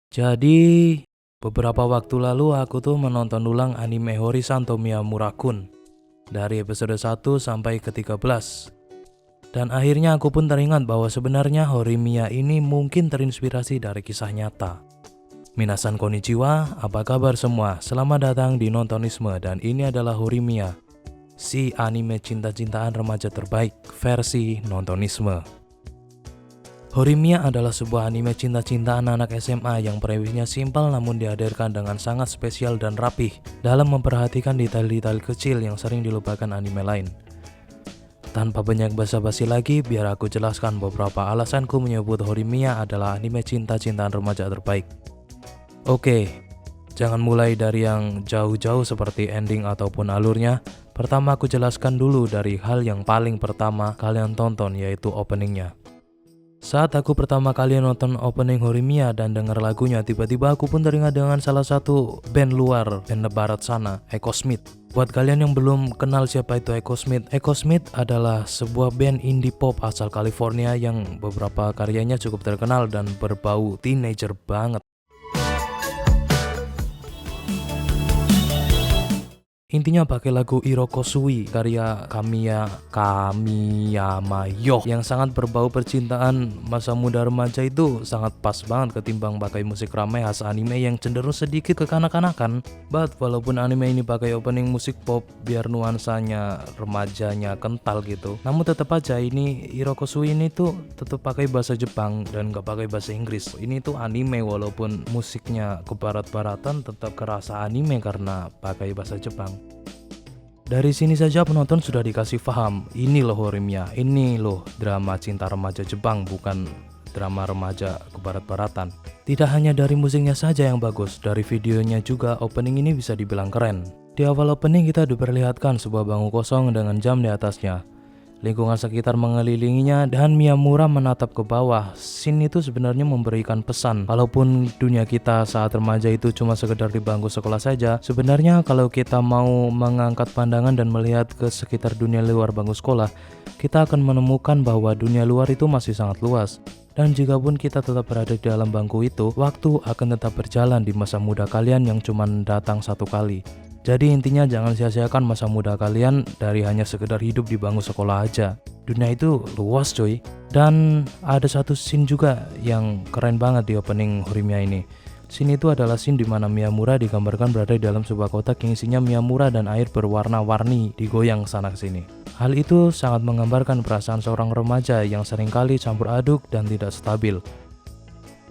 Jadi, beberapa waktu lalu aku tuh menonton ulang anime Horisanto Miyamura-kun dari episode 1 sampai ke-13. Dan akhirnya aku pun teringat bahwa sebenarnya Horimiya ini mungkin terinspirasi dari kisah nyata. Minasan konnichiwa, apa kabar semua? Selamat datang di Nontonisme dan ini adalah Horimiya, si anime cinta-cintaan remaja terbaik versi Nontonisme. Horimiya adalah sebuah anime cinta-cintaan anak SMA yang premisnya simpel namun dihadirkan dengan sangat spesial dan rapih dalam memperhatikan detail-detail kecil yang sering dilupakan anime lain. Tanpa banyak basa-basi lagi, biar aku jelaskan beberapa alasanku menyebut Horimiya adalah anime cinta-cintaan remaja terbaik. Oke, jangan mulai dari yang jauh-jauh seperti ending ataupun alurnya. Pertama aku jelaskan dulu dari hal yang paling pertama kalian tonton, yaitu openingnya. Saat aku pertama kali nonton opening Horimiya dan dengar lagunya, tiba-tiba aku pun teringat dengan salah satu band luar, band barat sana, Echo Smith. Buat kalian yang belum kenal siapa itu Echo Smith adalah sebuah band indie pop asal California yang beberapa karyanya cukup terkenal dan berbau teenager banget. Intinya pakai lagu Irokosui karya Kamiyama Yo yang sangat berbau percintaan masa muda remaja, itu sangat pas banget ketimbang pakai musik ramai khas anime yang cenderung sedikit kekanak-kanakan. But walaupun anime ini pakai opening musik pop biar nuansanya remajanya kental gitu, namun tetap aja ini Irokosui ini tuh tetap pakai bahasa Jepang dan gak pakai bahasa Inggris. Ini tuh anime walaupun musiknya ke barat-baratan tetap kerasa anime karena pakai bahasa Jepang. Dari sini saja penonton sudah dikasih paham, ini loh Horimiya, ini loh drama cinta remaja Jepang, bukan drama remaja ke barat-baratan. Tidak hanya dari musiknya saja yang bagus, dari videonya juga opening ini bisa dibilang keren. Di awal opening kita diperlihatkan sebuah bangku kosong dengan jam di atasnya. Lingkungan sekitar mengelilinginya dan Miyamura menatap ke bawah. Scene itu sebenarnya memberikan pesan. Walaupun dunia kita saat remaja itu cuma sekedar di bangku sekolah saja, sebenarnya kalau kita mau mengangkat pandangan dan melihat ke sekitar dunia luar bangku sekolah, kita akan menemukan bahwa dunia luar itu masih sangat luas. Dan jika pun kita tetap berada di dalam bangku itu, waktu akan tetap berjalan di masa muda kalian yang cuma datang satu kali. Jadi intinya jangan sia-siakan masa muda kalian dari hanya sekedar hidup di bangku sekolah aja. Dunia itu luas coy. Dan ada satu scene juga yang keren banget di opening Horimiya ini. Scene itu adalah scene di mana Miyamura digambarkan berada di dalam sebuah kotak yang isinya Miyamura dan air berwarna-warni digoyang sana sini. Hal itu sangat menggambarkan perasaan seorang remaja yang seringkali campur aduk dan tidak stabil.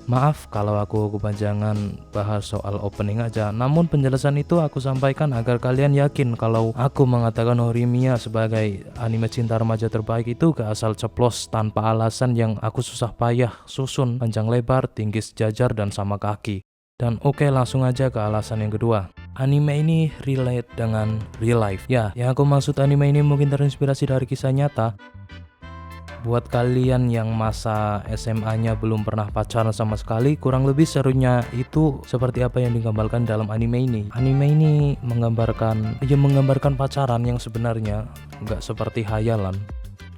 Maaf kalau aku kepanjangan bahas soal opening aja, namun penjelasan itu aku sampaikan agar kalian yakin kalau aku mengatakan Horimiya sebagai anime cinta remaja terbaik itu gak asal ceplos tanpa alasan yang aku susah payah susun panjang lebar, tinggi sejajar dan sama kaki. Dan oke, langsung aja ke alasan yang kedua. Anime ini relate dengan real life. Ya, yang aku maksud anime ini mungkin terinspirasi dari kisah nyata. Buat kalian yang masa SMA-nya belum pernah pacaran sama sekali, kurang lebih serunya itu seperti apa yang digambarkan dalam anime ini. Anime ini menggambarkan pacaran yang sebenarnya nggak seperti hayalan.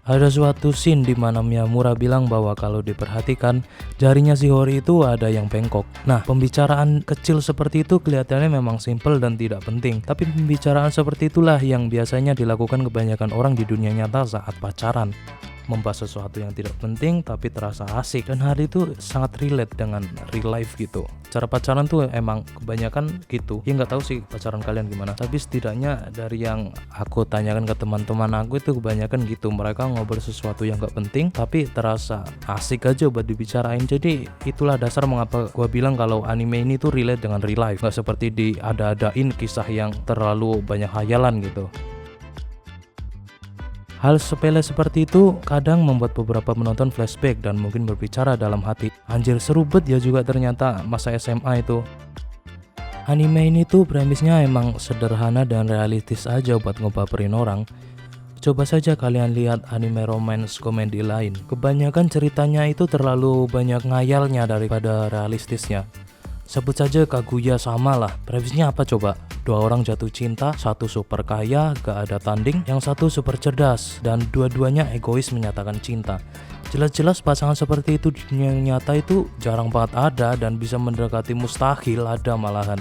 Ada suatu scene di mana Miyamura bilang bahwa kalau diperhatikan jarinya si Hori itu ada yang bengkok. Nah, pembicaraan kecil seperti itu kelihatannya memang simpel dan tidak penting, tapi pembicaraan seperti itulah yang biasanya dilakukan kebanyakan orang di dunia nyata saat pacaran. Membahas sesuatu yang tidak penting tapi terasa asik, dan hal itu sangat relate dengan real life gitu. Cara pacaran tuh emang kebanyakan gitu. Ya nggak tahu sih pacaran kalian gimana, tapi setidaknya dari yang aku tanyakan ke teman-teman aku itu kebanyakan gitu. Mereka ngobrol sesuatu yang nggak penting tapi terasa asik aja buat dibicarain. Jadi itulah dasar mengapa gua bilang kalau anime ini tuh relate dengan real life, nggak seperti diada-adain kisah yang terlalu banyak hayalan gitu. Hal sepele seperti itu kadang membuat beberapa penonton flashback dan mungkin berbicara dalam hati, anjir seru bet ya juga ternyata masa SMA itu. Anime ini tuh premisnya emang sederhana dan realistis aja buat ngebaperin orang. Coba saja kalian lihat anime romance komedi lain, kebanyakan ceritanya itu terlalu banyak ngayalnya daripada realistisnya. Sebut saja Kaguya-sama lah. Premisnya apa coba? Dua orang jatuh cinta, satu super kaya, gak ada tanding, yang satu super cerdas, dan dua-duanya egois menyatakan cinta. Jelas-jelas pasangan seperti itu di dunia nyata itu jarang banget ada dan bisa mendekati mustahil ada malahan.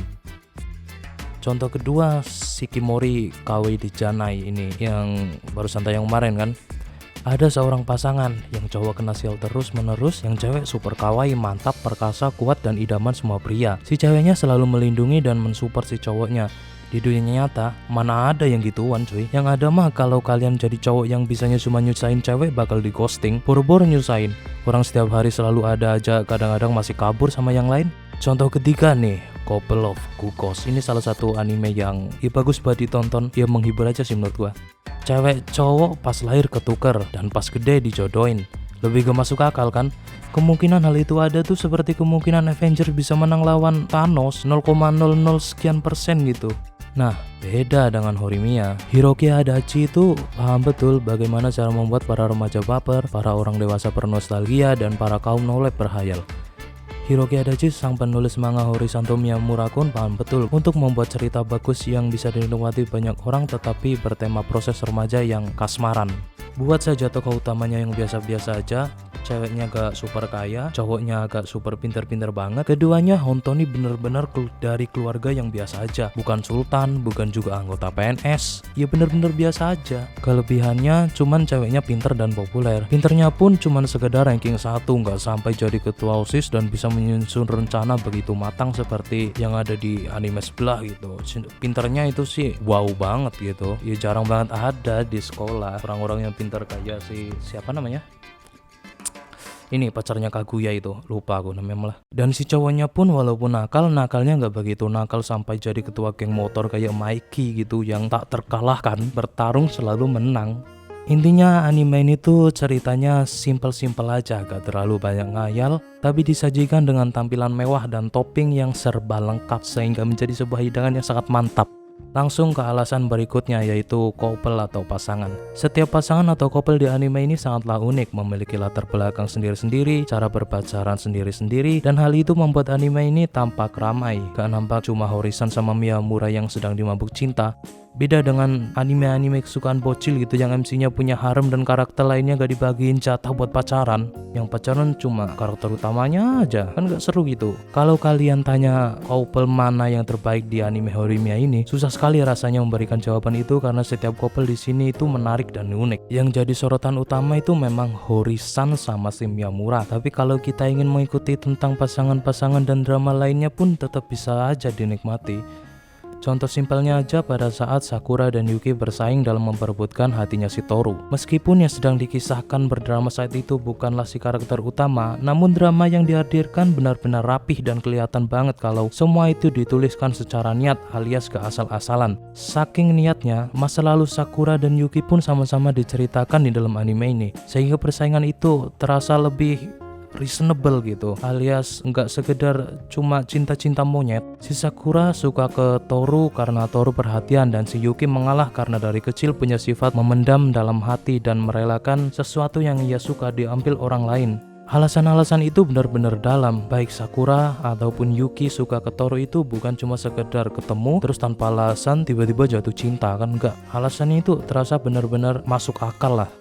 Contoh kedua, Shikimori Kawei di Janai ini yang barusan tayang kemarin kan. Ada seorang pasangan yang cowok kena sial terus menerus, yang cewek super kawaii, mantap, perkasa, kuat, dan idaman semua pria. Si ceweknya selalu melindungi dan mensupport si cowoknya. Di dunia nyata, mana ada yang gituan cuy. Yang ada mah kalau kalian jadi cowok yang bisanya cuma nyusahin cewek bakal di ghosting, boro-boro nyusahin. Orang setiap hari selalu ada aja, kadang-kadang masih kabur sama yang lain. Contoh ketiga nih, Couple of Cuckoos. Ini salah satu anime yang bagus buat ditonton, ya menghibur aja sih menurut gua. Cewek cowok pas lahir ketuker dan pas gede dijodohin. Lebih gak masuk akal kan? Kemungkinan hal itu ada tuh seperti kemungkinan Avengers bisa menang lawan Thanos 0,00 sekian persen gitu. Nah, beda dengan Horimiya. Hiroki Adachi itu paham betul bagaimana cara membuat para remaja baper, para orang dewasa bernostalgia, dan para kaum nolep berhayal. Hiroki Adachi, sang penulis manga Horizonto Miyamura-kun, paham betul untuk membuat cerita bagus yang bisa dinikmati banyak orang tetapi bertema proses remaja yang kasmaran. Buat saja tokoh utamanya yang biasa-biasa aja, ceweknya agak super kaya, cowoknya agak super pinter-pinter banget. Keduanya Hontoni bener-bener dari keluarga yang biasa aja, bukan sultan, bukan juga anggota PNS, ya bener-bener biasa aja. Kelebihannya cuman ceweknya pinter dan populer. Pinternya pun cuman sekedar ranking 1, nggak sampai jadi ketua OSIS dan bisa menyusun rencana begitu matang seperti yang ada di anime sebelah gitu. Pinternya itu sih wow banget gitu, ya jarang banget ada di sekolah orang-orang yang pinter kayak siapa namanya? Ini pacarnya Kaguya itu, lupa aku namanya malah. Dan si cowoknya pun walaupun nakal, nakalnya nggak begitu nakal sampai jadi ketua geng motor kayak Mikey gitu yang tak terkalahkan, bertarung selalu menang. Intinya anime ini tuh ceritanya simpel-simpel aja, gak terlalu banyak ngayal, tapi disajikan dengan tampilan mewah dan topping yang serba lengkap sehingga menjadi sebuah hidangan yang sangat mantap. Langsung ke alasan berikutnya, yaitu couple atau pasangan. Setiap pasangan atau couple di anime ini sangatlah unik, memiliki latar belakang sendiri-sendiri, cara berpacaran sendiri-sendiri, dan hal itu membuat anime ini tampak ramai. Gak nampak cuma Horizon sama Miyamura yang sedang dimabuk cinta. Beda dengan anime-anime kesukaan bocil gitu yang MC-nya punya harem dan karakter lainnya gak dibagiin jatah buat pacaran. Yang pacaran cuma karakter utamanya aja, kan gak seru gitu. Kalau kalian tanya couple mana yang terbaik di anime Horimiya ini, susah sekali rasanya memberikan jawaban itu karena setiap couple di sini itu menarik dan unik. Yang jadi sorotan utama itu memang Horizon sama si Miyamura. Tapi kalau kita ingin mengikuti tentang pasangan-pasangan dan drama lainnya pun tetap bisa aja dinikmati. Contoh simpelnya aja pada saat Sakura dan Yuki bersaing dalam memperebutkan hatinya si Toru. Meskipun yang sedang dikisahkan berdrama saat itu bukanlah si karakter utama, namun drama yang dihadirkan benar-benar rapih dan kelihatan banget kalau semua itu dituliskan secara niat alias gak asal-asalan. Saking niatnya, masa lalu Sakura dan Yuki pun sama-sama diceritakan di dalam anime ini, sehingga persaingan itu terasa lebih reasonable gitu, alias nggak sekedar cuma cinta-cinta monyet. Si Sakura suka ke Toru karena Toru perhatian, dan si Yuki mengalah karena dari kecil punya sifat memendam dalam hati dan merelakan sesuatu yang ia suka diambil orang lain. Alasan-alasan itu benar-benar dalam. Baik Sakura ataupun Yuki suka ke Toru itu bukan cuma sekedar ketemu terus tanpa alasan tiba-tiba jatuh cinta, kan enggak. Alasannya itu terasa benar-benar masuk akal lah.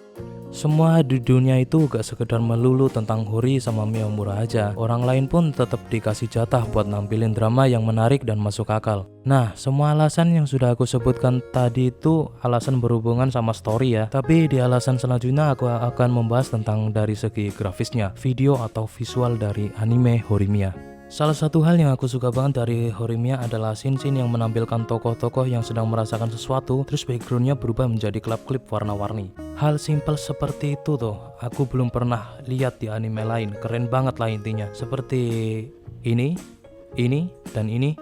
Semua di dunia itu gak sekedar melulu tentang Hori sama Miyamura aja. Orang lain pun tetap dikasih jatah buat nampilin drama yang menarik dan masuk akal. Nah, semua alasan yang sudah aku sebutkan tadi itu alasan berhubungan sama story ya. Tapi di alasan selanjutnya aku akan membahas tentang dari segi grafisnya, video atau visual dari anime Horimiya. Salah satu hal yang aku suka banget dari Horimiya adalah scene-scene yang menampilkan tokoh-tokoh yang sedang merasakan sesuatu, terus backgroundnya berubah menjadi klip-klip warna-warni. Hal simpel seperti itu tuh, aku belum pernah lihat di anime lain. Keren banget lah intinya. Seperti ini, dan ini.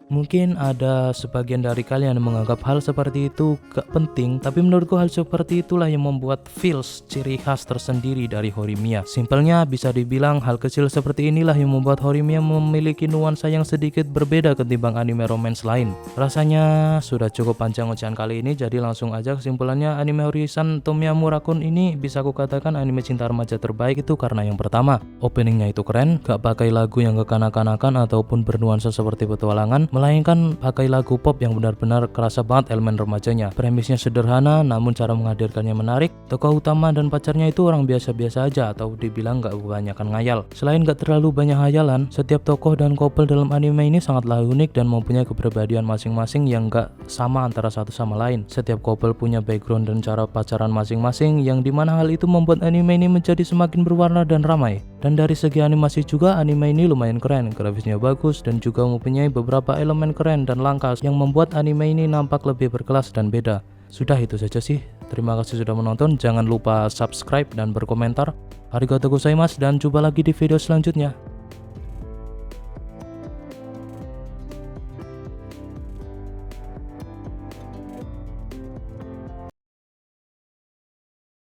Mungkin ada sebagian dari kalian yang menganggap hal seperti itu gak penting, tapi menurutku hal seperti itulah yang membuat feels ciri khas tersendiri dari Horimiya. Simpelnya bisa dibilang hal kecil seperti inilah yang membuat Horimiya memiliki nuansa yang sedikit berbeda ketimbang anime romance lain. Rasanya sudah cukup panjang ocehan kali ini, jadi langsung aja kesimpulannya, anime Horizonto Miyamura-kun ini bisa aku katakan anime cinta remaja terbaik itu karena yang pertama, openingnya itu keren, gak pakai lagu yang kekanak-kanakan ataupun bernuansa seperti petualangan. melainkan pakai lagu pop yang benar-benar kerasa banget elemen remajanya. Premisnya sederhana, namun cara menghadirkannya menarik. Tokoh utama dan pacarnya itu orang biasa-biasa aja, atau dibilang gak kebanyakan ngayal. Selain gak terlalu banyak hayalan, setiap tokoh dan couple dalam anime ini sangatlah unik dan mempunyai kepribadian masing-masing yang gak sama antara satu sama lain. Setiap couple punya background dan cara pacaran masing-masing, yang dimana hal itu membuat anime ini menjadi semakin berwarna dan ramai. Dan dari segi animasi juga, anime ini lumayan keren, grafisnya bagus dan juga mempunyai beberapa elemen keren dan langka yang membuat anime ini nampak lebih berkelas dan beda. Sudah itu saja sih. Terima kasih sudah menonton. Jangan lupa subscribe dan berkomentar. Arigatou gozaimasu dan jumpa lagi di video selanjutnya.